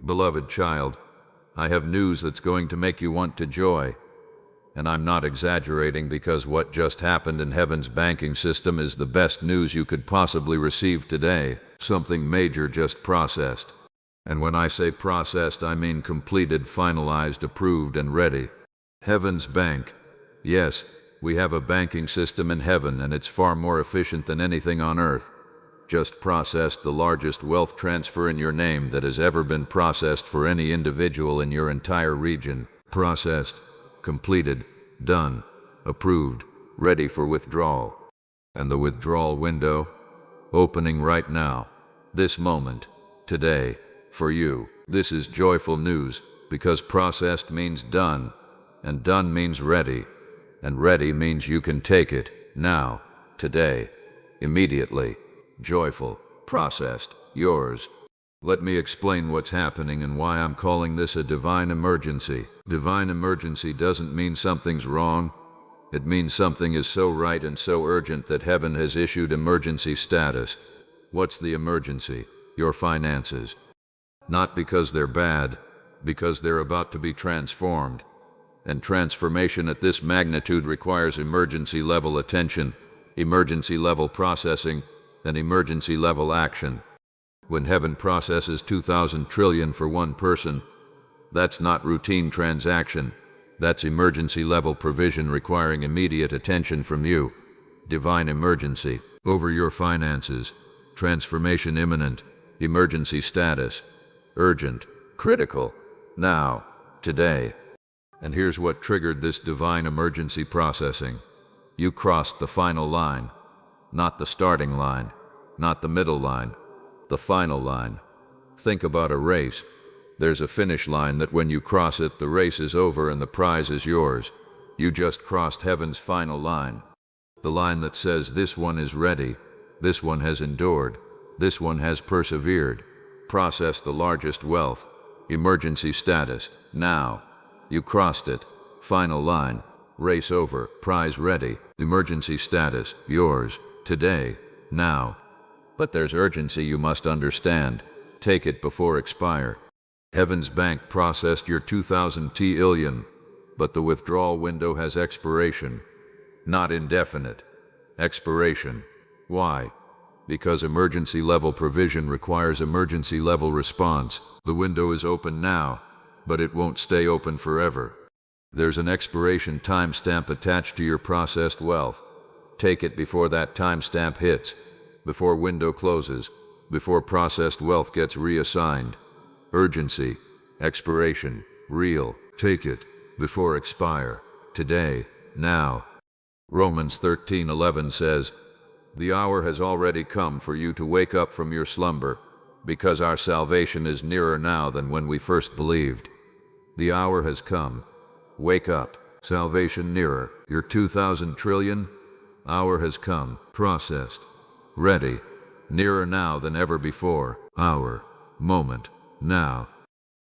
Beloved child, I have news that's going to make you want to joy. And I'm not exaggerating, because what just happened in heaven's banking system is the best news you could possibly receive today. Something major just processed. And when I say processed, I mean completed, finalized, approved, and ready. Heaven's bank. Yes, we have a banking system in heaven, and it's far more efficient than anything on earth. Just processed the largest wealth transfer in your name that has ever been processed for any individual in your entire region. Processed, completed, done, approved, ready for withdrawal. And the withdrawal window? Opening right now. This moment. Today. For you. This is joyful news, because processed means done, and done means ready, and ready means you can take it, now, today, immediately. Joyful, processed, yours. Let me explain what's happening and why I'm calling this a divine emergency. Divine emergency doesn't mean something's wrong. It means something is so right and so urgent that heaven has issued emergency status. What's the emergency? Your finances. Not because they're bad, because they're about to be transformed. And transformation at this magnitude requires emergency-level attention, emergency-level processing, and emergency-level action. When heaven processes 2,000 trillion for one person, that's not routine transaction. That's emergency-level provision requiring immediate attention from you. Divine emergency. Over your finances. Transformation imminent. Emergency status. Urgent. Critical. Now. Today. And here's what triggered this divine emergency processing. You crossed the final line. Not the starting line. Not the middle line. The final line. Think about a race. There's a finish line that when you cross it, the race is over and the prize is yours. You just crossed heaven's final line. The line that says this one is ready, this one has endured, this one has persevered. Process the largest wealth. Emergency status. Now. You crossed it. Final line. Race over. Prize ready. Emergency status. Yours. Today. Now. But there's urgency you must understand. Take it before expire. Heaven's bank processed your 2,000 trillion, but the withdrawal window has expiration. Not indefinite. Expiration. Why? Because emergency-level provision requires emergency-level response. The window is open now, but it won't stay open forever. There's an expiration timestamp attached to your processed wealth. Take it before that timestamp hits, before window closes, before processed wealth gets reassigned. Urgency, expiration, real. Take it before expire. Today, now. Romans 13:11 says, "The hour has already come for you to wake up from your slumber, because our salvation is nearer now than when we first believed." The hour has come. Wake up. Salvation nearer. Your 2,000 trillion? Hour has come. Processed. Ready. Nearer now than ever before. Hour. Moment. Now.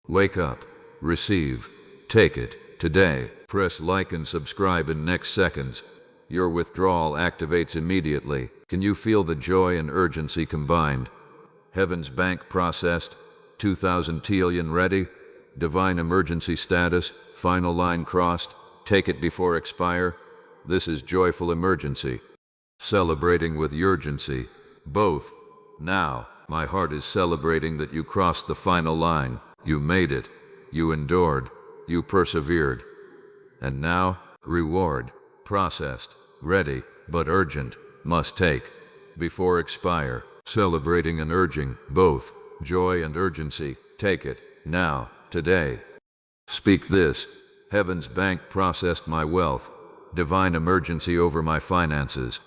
Wake up. Receive. Take it. Today. Press like and subscribe in next seconds. Your withdrawal activates immediately. Can you feel the joy and urgency combined? Heaven's bank processed. 2,000 trillion ready. Divine emergency status. Final line crossed. Take it before expire. This is joyful emergency. Celebrating with urgency. Both. Now. My heart is celebrating that you crossed the final line. You made it. You endured. You persevered. And now, reward. Processed. Ready, but urgent. Must take. Before expire. Celebrating and urging. Both. Joy and urgency. Take it. Now. Today. Speak this. Heaven's bank processed my wealth. Divine emergency over my finances.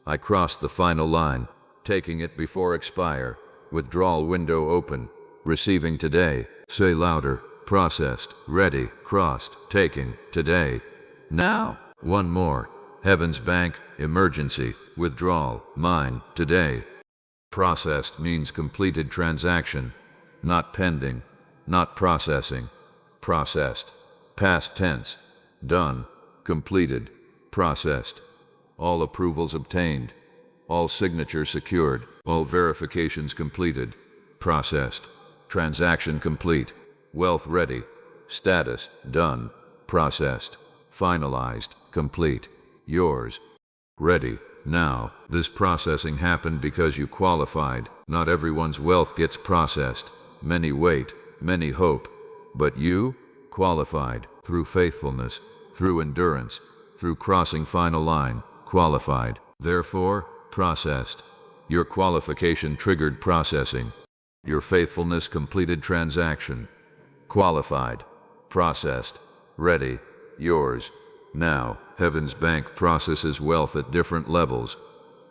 I crossed the final line. Taking it before expire. Withdrawal window open. Receiving today. Say louder. Processed. Ready. Crossed. Taking. Today. Now. One more. Heaven's bank. Emergency. Withdrawal. Mine. Today. Processed means completed transaction. Not pending. Not processing. Processed. Past tense. Done. Completed. Processed. All approvals obtained. All signatures secured. All verifications completed. Processed. Transaction complete. Wealth ready. Status done. Processed. Finalized. Complete. Yours. Ready. Now, this processing happened because you qualified. Not everyone's wealth gets processed. Many wait, many hope. But you qualified through faithfulness, through endurance, through crossing final line. Qualified. Therefore, processed. Your qualification triggered processing. Your faithfulness completed transaction. Qualified. Processed. Ready. Yours. Now, Heaven's Bank processes wealth at different levels.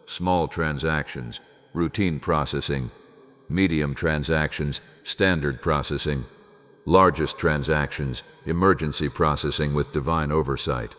Small transactions, routine processing. Medium transactions, standard processing. Largest transactions, emergency processing with divine oversight.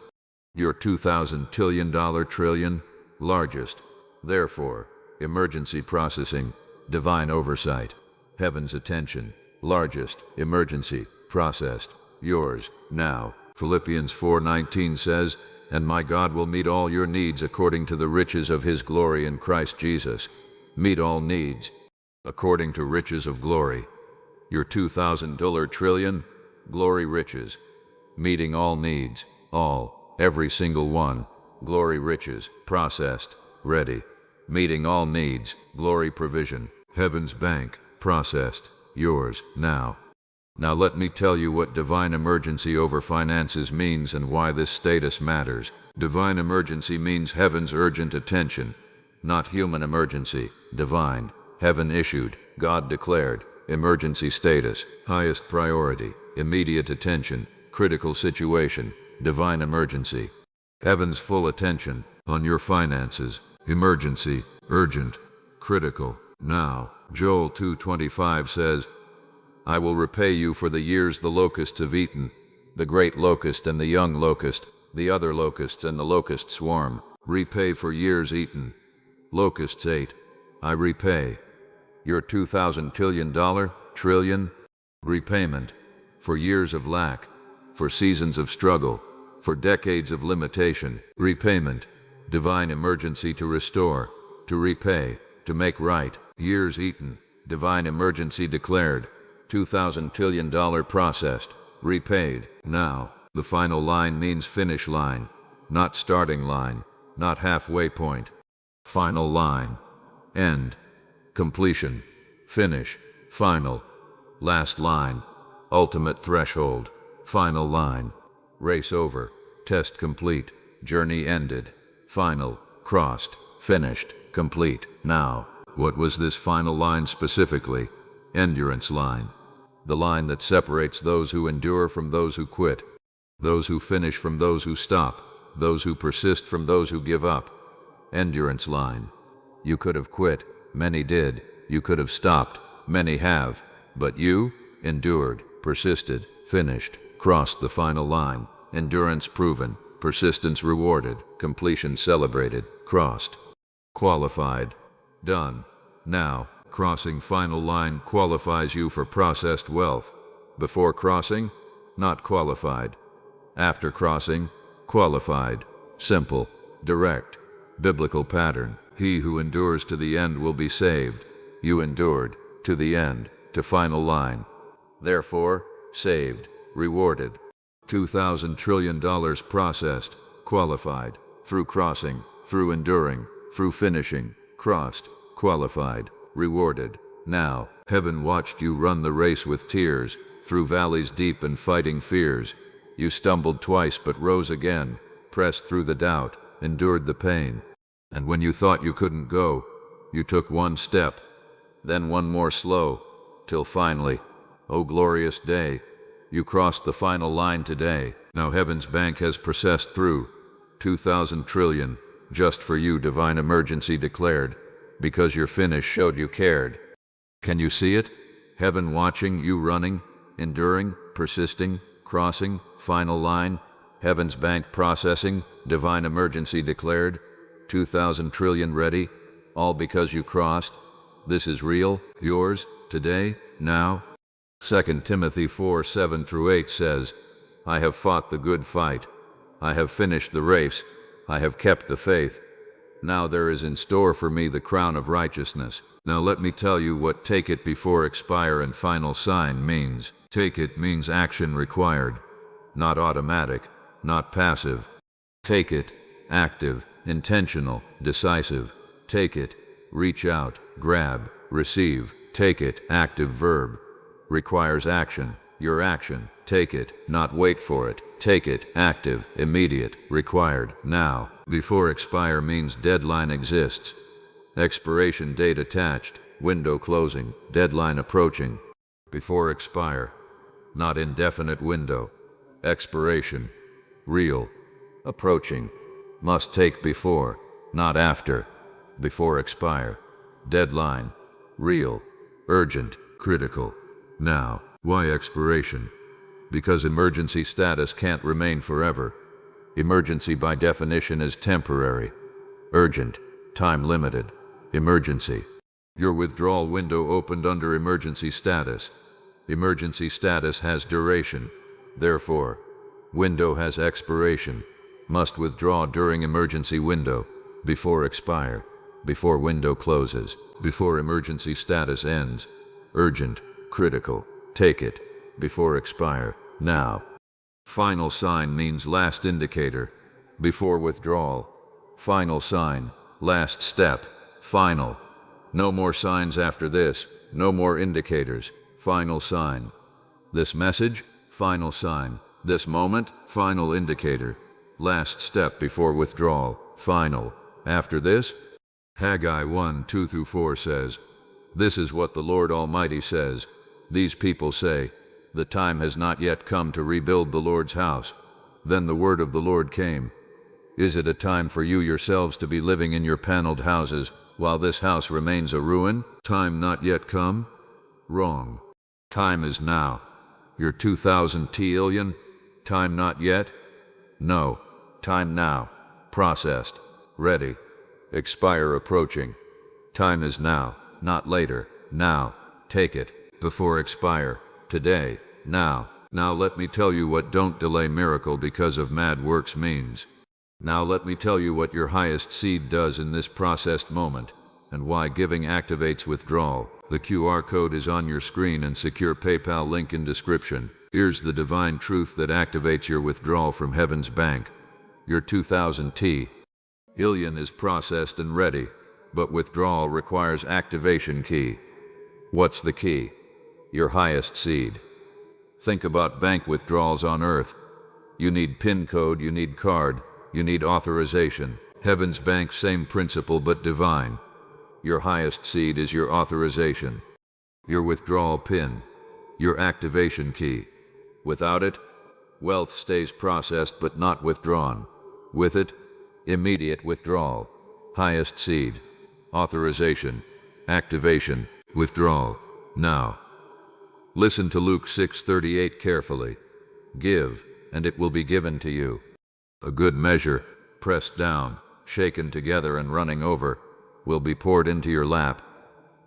Your $2,000 trillion, largest. Therefore, emergency processing, divine oversight. Heaven's attention, largest, emergency, processed. Yours. Now, Philippians 4:19 says, "And my God will meet all your needs according to the riches of his glory in Christ Jesus." Meet all needs, according to riches of glory. Your $2,000 trillion, glory riches. Meeting all needs, all, every single one. Glory riches, processed, ready. Meeting all needs, glory provision. Heaven's Bank, processed, yours, now. Now let me tell you what divine emergency over finances means and why this status matters. Divine emergency means heaven's urgent attention, not human emergency. Divine, heaven issued, God declared, emergency status, highest priority, immediate attention, critical situation, divine emergency. Heaven's full attention on your finances, emergency, urgent, critical, now. Joel 2:25 says, "I will repay you for the years the locusts have eaten, the great locust and the young locust, the other locusts and the locust swarm. Repay for years eaten. Locusts ate. I repay. Your $2,000 trillion, repayment. For years of lack, for seasons of struggle, for decades of limitation, repayment. Divine emergency to restore, to repay, to make right. Years eaten, divine emergency declared. $2,000 trillion processed, repaid. Now, the final line means finish line, not starting line, not halfway point. Final line. End. Completion. Finish. Final. Last line. Ultimate threshold. Final line. Race over. Test complete. Journey ended. Final. Crossed. Finished. Complete. Now, what was this final line specifically? Endurance line. The line that separates those who endure from those who quit, those who finish from those who stop, those who persist from those who give up. Endurance line. You could have quit, many did. You could have stopped, many have. But you endured, persisted, finished, crossed the final line. Endurance proven, persistence rewarded, completion celebrated, crossed. Qualified. Done. Now, crossing final line qualifies you for processed wealth. Before crossing, not qualified. After crossing, qualified. Simple, direct, biblical pattern. He who endures to the end will be saved. You endured to the end, to final line. Therefore, saved, rewarded. $2,000 trillion processed, qualified, through crossing, through enduring, through finishing, crossed, qualified, rewarded. Now, heaven watched you run the race with tears, through valleys deep and fighting fears. You stumbled twice but rose again, pressed through the doubt, endured the pain. And when you thought you couldn't go, you took one step, then one more slow, till finally, oh glorious day, you crossed the final line today. Now Heaven's Bank has processed through 2,000 trillion, just for you divine emergency declared, because your finish showed you cared. Can you see it? Heaven watching you running, enduring, persisting, crossing, final line. Heaven's Bank processing, divine emergency declared, 2,000 trillion ready, all because you crossed. This is real, yours, today, now. 2 Timothy 4:7-8 says, I have fought the good fight. I have finished the race. I have kept the faith. Now there is in store for me the crown of righteousness. Now let me tell you what take it before expire and final sign means. Take it means action required, not automatic, not passive. Take it, active, intentional, decisive. Take it, reach out, grab, receive. Take it, active verb, requires action, your action. Take it, not wait for it. Take it, active, immediate, required, now. Before expire means deadline exists. Expiration date attached, window closing, deadline approaching. Before expire, not indefinite window. Expiration, real, approaching, must take before, not after. Before expire, deadline, real, urgent, critical, now. Why expiration? Because emergency status can't remain forever. Emergency by definition is temporary. Urgent, time limited. Emergency. Your withdrawal window opened under emergency status. Emergency status has duration. Therefore, window has expiration. Must withdraw during emergency window. Before expire. Before window closes. Before emergency status ends. Urgent, critical. Take it. Before expire. Now. Final sign means last indicator. Before withdrawal. Final sign. Last step. Final. No more signs after this. No more indicators. Final sign. This message. Final sign. This moment. Final indicator. Last step before withdrawal. Final. After this. Haggai 1:2-4 says, "This is what the Lord Almighty says. These people say, the time has not yet come to rebuild the Lord's house. Then the word of the Lord came. Is it a time for you yourselves to be living in your paneled houses while this house remains a ruin? Time not yet come? Wrong. Time is now. Your 2000 trillion? Time not yet? No. Time now. Processed. Ready. Expire approaching. Time is now, not later. Now. Take it. Before expire. Today. Now. Now let me tell you what don't delay miracle because of mad works means. Now let me tell you what your highest seed does in this processed moment, and why giving activates withdrawal. The QR code is on your screen and secure PayPal link in description. Here's the divine truth that activates your withdrawal from heaven's bank. Your 2000 trillion is processed and ready, but withdrawal requires activation key. What's the key? Your highest seed. Think about bank withdrawals on earth. You need PIN code, you need card, you need authorization. Heaven's bank, same principle but divine. Your highest seed is your authorization. Your withdrawal PIN. Your activation key. Without it, wealth stays processed but not withdrawn. With it, immediate withdrawal. Highest seed. Authorization. Activation. Withdrawal. Now. Listen to Luke 6:38 carefully. Give, and it will be given to you. A good measure, pressed down, shaken together and running over, will be poured into your lap.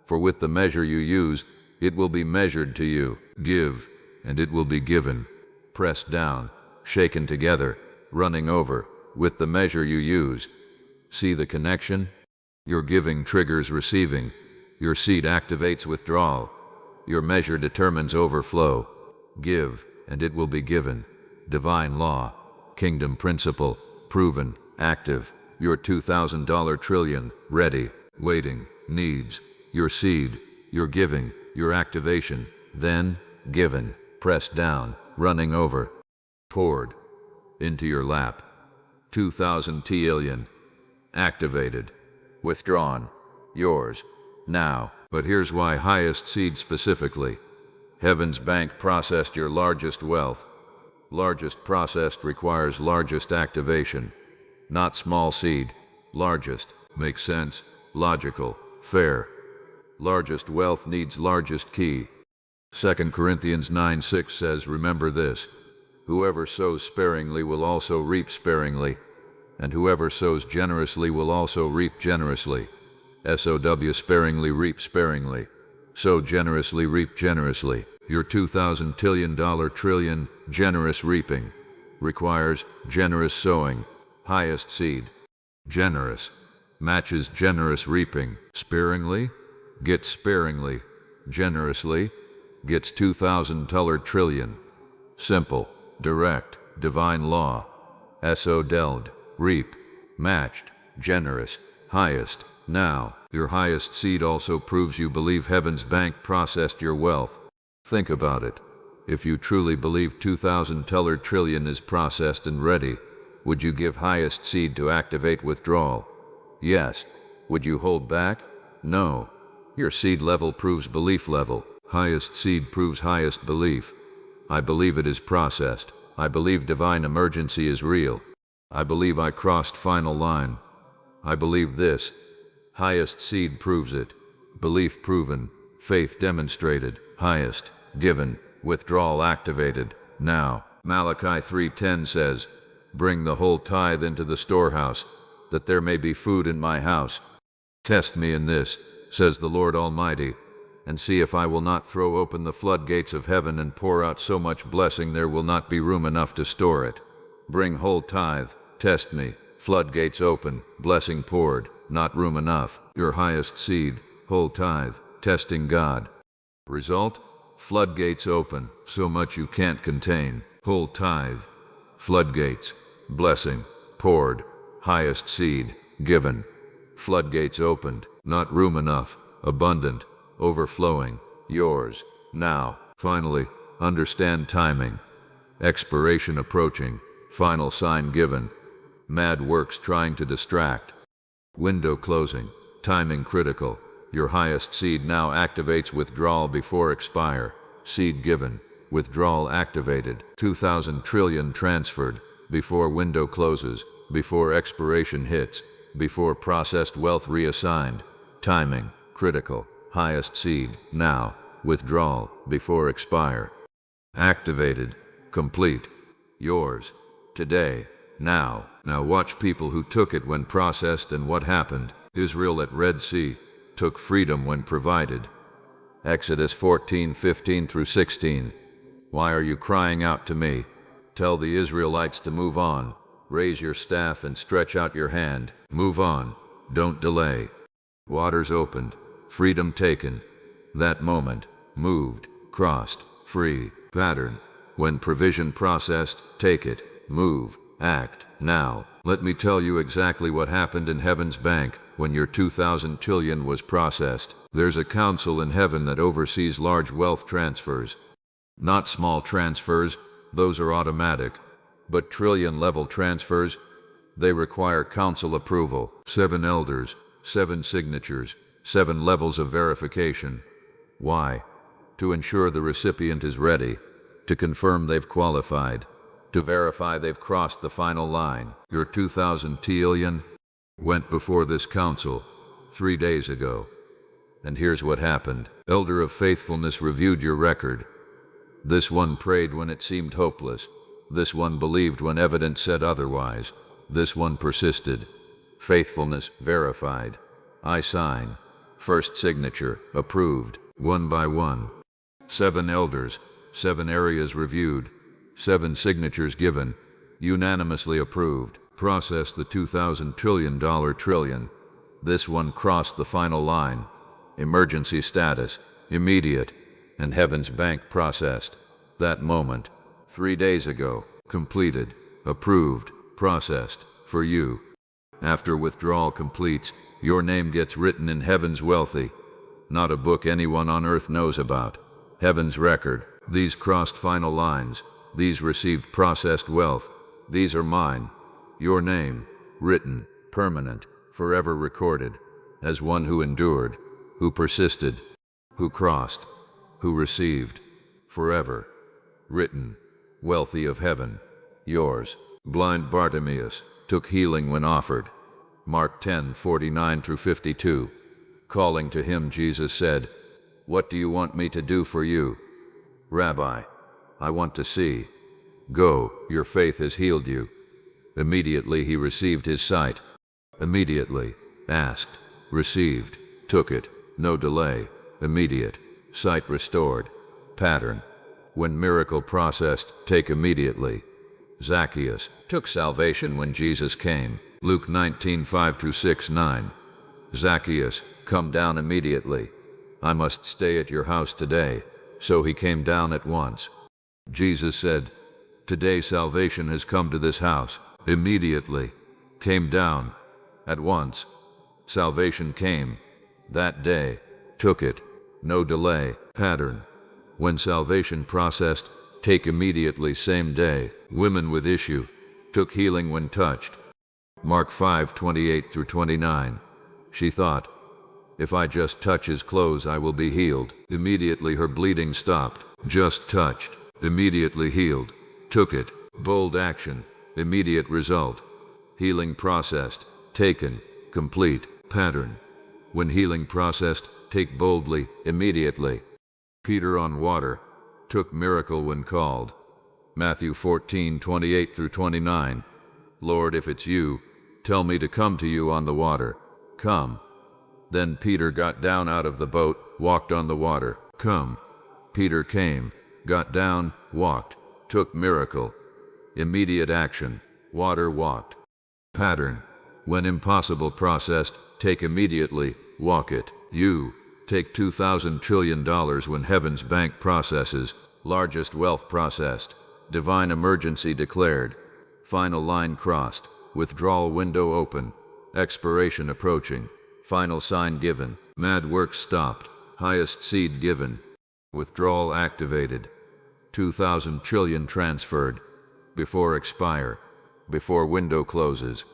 For with the measure you use, it will be measured to you. Give, and it will be given. Pressed down, shaken together, running over, with the measure you use. See the connection? Your giving triggers receiving. Your seed activates withdrawal. Your measure determines overflow. Give, and it will be given. Divine law. Kingdom principle. Proven. Active. Your $2,000 trillion. Ready. Waiting. Needs. Your seed. Your giving. Your activation. Then, given. Pressed down. Running over. Poured. Into your lap. 2,000 trillion. Activated. Withdrawn. Yours. Now. But here's why highest seed specifically. Heaven's bank processed your largest wealth. Largest processed requires largest activation. Not small seed. Largest. Makes sense. Logical. Fair. Largest wealth needs largest key. 2 Corinthians 9:6 says, remember this. Whoever sows sparingly will also reap sparingly, and whoever sows generously will also reap generously. SOW sparingly reap sparingly. Sow generously reap generously. Your $2,000 trillion generous reaping requires generous sowing. Highest seed. Generous. matches generous reaping. Sparingly gets sparingly. Generously gets 2,000 trillion. Simple, direct, divine law. So deld, reap, matched, generous, highest. Now, your highest seed also proves you believe heaven's bank processed your wealth. Think about it. If you truly believe 2,000 trillion is processed and ready, would you give highest seed to activate withdrawal? Yes. Would you hold back? No. Your seed level proves belief level. Highest seed proves highest belief. I believe it is processed. I believe divine emergency is real. I believe I crossed final line. I believe this. Highest seed proves it. Belief proven. Faith demonstrated. Highest given. Withdrawal activated. Now, Malachi 3:10 says, "Bring the whole tithe into the storehouse, that there may be food in my house. Test me in this, says the Lord Almighty, and see if I will not throw open the floodgates of heaven and pour out so much blessing there will not be room enough to store it. Bring whole tithe, test me, floodgates open, blessing poured, not room enough. Your highest seed, whole tithe, testing God. Result? Floodgates open, so much you can't contain. Whole tithe, floodgates, blessing, poured, highest seed, given. Floodgates opened, not room enough, abundant, overflowing, yours, now. Finally, understand timing. Expiration approaching, final sign given. Mad works trying to distract. Window closing, timing critical. Your highest seed now activates withdrawal before expire. Seed given, withdrawal activated, 2,000 trillion transferred, before window closes, before expiration hits, before processed wealth reassigned. Timing, critical, highest seed, now, withdrawal, before expire. Activated, complete, yours, today, now. Now watch people who took it when processed and what happened. Israel at Red Sea took freedom when provided. Exodus 14:15 through 16. Why are you crying out to me? Tell the Israelites to move on. Raise your staff and stretch out your hand. Move on. Don't delay. Waters opened. Freedom taken. That moment. Moved. Crossed. Free. Pattern. When provision processed, take it. Move. Act. Now. Let me tell you exactly what happened in heaven's bank when your 2,000 trillion was processed. There's a council in heaven that oversees large wealth transfers. Not small transfers, those are automatic. But trillion-level transfers, they require council approval. 7 elders, 7 signatures, 7 levels of verification. Why? To ensure the recipient is ready, to confirm they've qualified, to verify they've crossed the final line. Your 2,000 trillion went before this council 3 days ago. And here's what happened. Elder of Faithfulness reviewed your record. This one prayed when it seemed hopeless. This one believed when evidence said otherwise. This one persisted. Faithfulness verified. I sign. First signature approved. 1 by 1. 7 elders, 7 areas reviewed, 7 signatures given, unanimously approved. Process the $2,000 trillion. This one crossed the final line. Emergency status, immediate, and heaven's bank processed. That moment, 3 days ago, completed, approved, processed, for you. After withdrawal completes, your name gets written in heaven's wealthy. Not a book anyone on earth knows about. Heaven's record. These crossed final lines. These received processed wealth. These are mine. Your name, written, permanent, forever recorded, as one who endured, who persisted, who crossed, who received, forever, written, wealthy of heaven, yours. Blind Bartimaeus took healing when offered. Mark 10:49 through 52. Calling to him, Jesus said, "What do you want me to do for you?" "Rabbi, I want to see." "Go, your faith has healed you." Immediately he received his sight. Immediately, asked, received, took it, no delay, immediate, sight restored. Pattern. When miracle processed, take immediately. Zacchaeus took salvation when Jesus came. Luke 19:5 through 6-9. Zacchaeus, come down immediately. I must stay at your house today. So he came down at once. Jesus said, Today salvation has come to this house. Immediately. Came down. At once. Salvation came. That day. Took it. No delay. Pattern. When salvation processed, take immediately same day. Women with issue. Took healing when touched. Mark 5:28-29. She thought, if I just touch his clothes I will be healed. Immediately her bleeding stopped. Just touched. Immediately healed. Took it. Bold action. Immediate result. Healing processed. Taken. Complete. Pattern. When healing processed, take boldly, immediately. Peter on water. Took miracle when called. Matthew 14:28-29. Lord, if it's you, tell me to come to you on the water. Come. Then Peter got down out of the boat, walked on the water. Come. Peter came, got down, walked, took miracle. Immediate action. Water walked. Pattern. When impossible processed, take immediately, walk it. You. Take $2,000 trillion when heaven's bank processes. Largest wealth processed. Divine emergency declared. Final line crossed. Withdrawal window open. Expiration approaching. Final sign given. Mad work stopped. Highest seed given. Withdrawal activated. 2,000 trillion transferred. Before expire. Before window closes.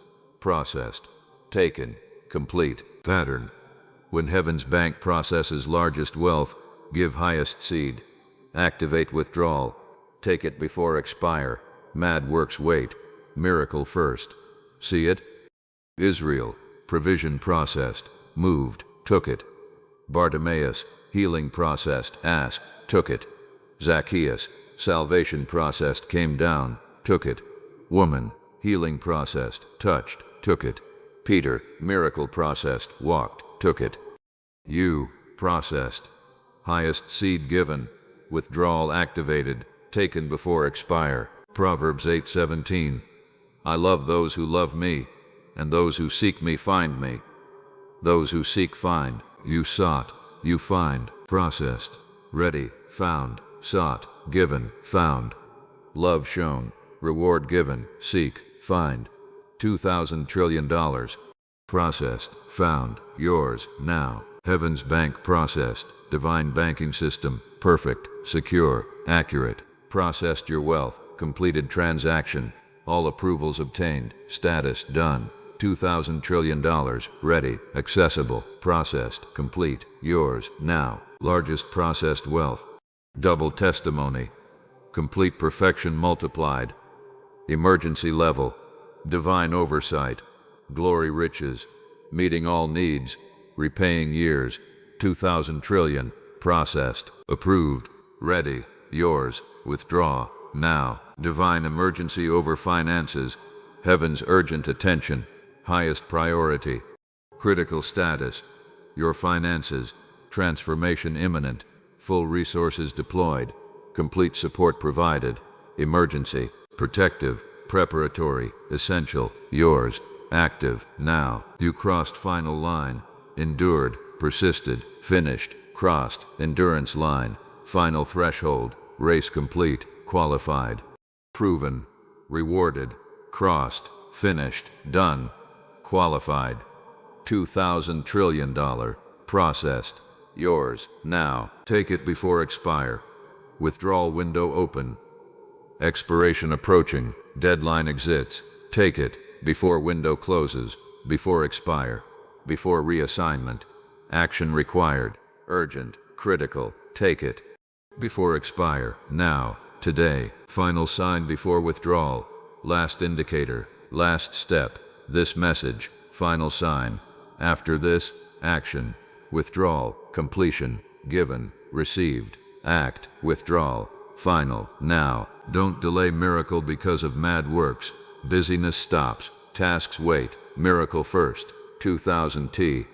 Processed. Taken. Complete. Pattern. When heaven's bank processes largest wealth, give highest seed. Activate withdrawal. Take it before expire. Mad works wait. Miracle first. See it? Israel. Provision processed. Moved. Took it. Bartimaeus. Healing processed. Asked. Took it. Zacchaeus. Salvation processed. Came down. Took it. Woman. Healing processed. Touched. Took it. Peter. Miracle processed. Walked. Took it. You. Processed. Highest seed given. Withdrawal activated. Taken before expire. Proverbs 8:17. I love those who love me, and those who seek me find me. Those who seek find. You sought. You find. Processed. Ready. Found. Sought. Given. Found. Love shown. Reward given. Seek. Find. $2,000 trillion. Processed. Found. Yours. Now. Heaven's bank processed. Divine banking system. Perfect. Secure. Accurate. Processed your wealth. Completed transaction. All approvals obtained. Status done. $2,000 trillion. Ready. Accessible. Processed. Complete. Yours. Now. Largest processed wealth. Double testimony. Complete perfection multiplied. Emergency level. Divine oversight. Glory riches. Meeting all needs. Repaying years. 2,000 trillion. Processed. Approved. Ready. Yours. Withdraw. Now. Divine emergency over finances. Heaven's urgent attention. Highest priority. Critical status. Your finances. Transformation imminent. Full resources deployed. Complete support provided. Emergency. Protective. Preparatory. Essential. Yours. Active. Now. You crossed final line. Endured. Persisted. Finished. Crossed. Endurance line. Final threshold. Race complete. Qualified. Proven. Rewarded. Crossed. Finished. Done. Qualified. $2,000 trillion. Processed. Yours. Now. Take it before expire. Withdrawal window open. Expiration approaching. Deadline exits. Take it. Before window closes. Before expire. Before reassignment. Action required. Urgent. Critical. Take it. Before expire. Now. Today. Final sign before withdrawal. Last indicator. Last step. This message. Final sign. After this. Action. Withdrawal. Completion. Given. Received. Act. Withdrawal. Final. Now. Don't delay miracle because of mad works. Busyness stops. Tasks wait. Miracle first. 2,000 T.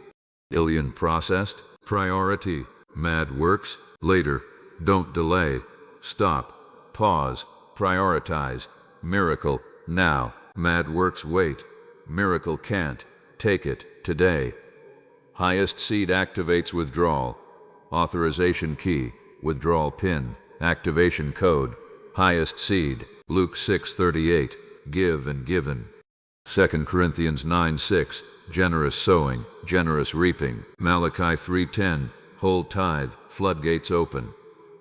Illion processed. Priority. Mad works. Later. Don't delay. Stop. Pause. Prioritize. Miracle. Now. Mad works wait. Miracle can't. Take it. Today. Highest seed activates withdrawal. Authorization key, withdrawal pin, activation code, highest seed. Luke 6:38, give and given. 2 Corinthians 9:6, generous sowing, generous reaping. Malachi 3:10, whole tithe, floodgates open.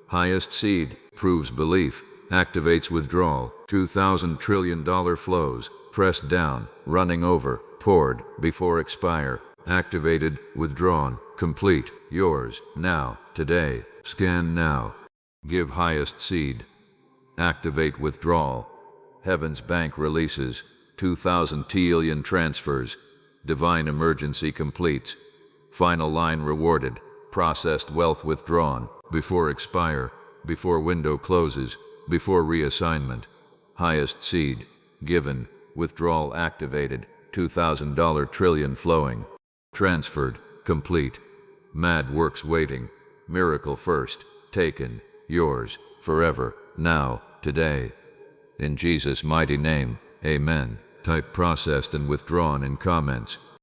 Highest seed, proves belief, activates withdrawal. $2,000 trillion flows, pressed down, running over, poured, before expire. Activated, withdrawn, complete, yours, now, today. Scan now. Give highest seed. Activate withdrawal. Heaven's bank releases. 2,000 trillion transfers. Divine emergency completes. Final line rewarded. Processed wealth withdrawn. Before expire. Before window closes. Before reassignment. Highest seed. Given. Withdrawal activated. $2,000 trillion flowing. Transferred. Complete. Mad works waiting. Miracle first. Taken. Yours. Forever. Now. Today. In Jesus' mighty name. Amen. Type processed and withdrawn in comments.